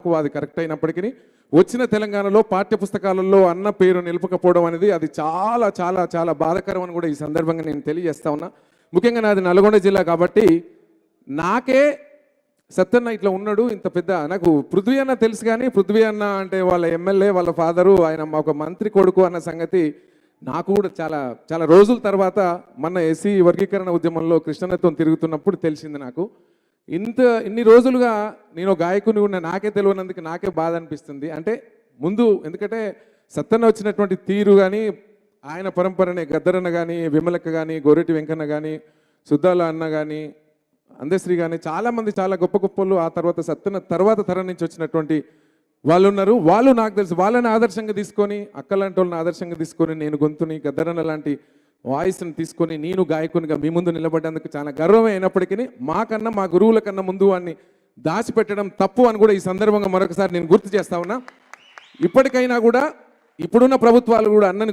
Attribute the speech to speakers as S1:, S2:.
S1: అది కరెక్ట్ అయినప్పటికీ వచ్చిన తెలంగాణలో పాఠ్య పుస్తకాలలో అన్న పేరు నిలపకపోవడం అనేది అది చాలా చాలా చాలా బాధాకరం అని కూడా ఈ సందర్భంగా నేను తెలియజేస్తా ఉన్నా. ముఖ్యంగా నాది నల్గొండ జిల్లా కాబట్టి నాకే సత్యన్న ఇట్లా ఉన్నాడు ఇంత పెద్ద, నాకు పృథ్వీ అన్న తెలుసు కానీ పృథ్వీ అన్న అంటే వాళ్ళ ఎమ్మెల్యే వాళ్ళ ఫాదరు ఆయన ఒక మంత్రి కొడుకు అన్న సంగతి నాకు కూడా చాలా చాలా రోజుల తర్వాత మన ఎస్సీ వర్గీకరణ ఉద్యమంలో కృష్ణన్నతో తిరుగుతున్నప్పుడు తెలిసింది నాకు. ఇన్ని రోజులుగా నేను గాయకుని ఉన్న నాకే తెలియనందుకు నాకే బాధ అనిపిస్తుంది. అంటే ముందు ఎందుకంటే సత్తన్న వచ్చినటువంటి తీరు కానీ ఆయన పరంపరనే గద్దరన్న కానీ విమలక్క కానీ గోరెటి వెంకన్న కానీ సుద్దాల అన్న కానీ అందశ్రీ కానీ చాలామంది చాలా గొప్ప గొప్పలు ఆ తర్వాత సత్తన్న తర్వాత తరం నుంచి వచ్చినటువంటి వాళ్ళు ఉన్నారు. వాళ్ళు నాకు తెలుసు వాళ్ళని ఆదర్శంగా తీసుకొని అక్కలాంటి వాళ్ళని ఆదర్శంగా తీసుకొని నేను గొంతుని గద్దరన్న లాంటి వాయిస్ని తీసుకొని నేను గాయకునిగా మీ ముందు నిలబడ్డందుకు చాలా గర్వమే అయినప్పటికీ మాకన్నా మా గురువుల కన్నా ముందు వాడిని దాచిపెట్టడం తప్పు అని కూడా ఈ సందర్భంగా మరొకసారి నేను గుర్తు చేస్తా ఉన్నా. ఇప్పటికైనా కూడా ఇప్పుడున్న ప్రభుత్వాలు కూడా అన్నని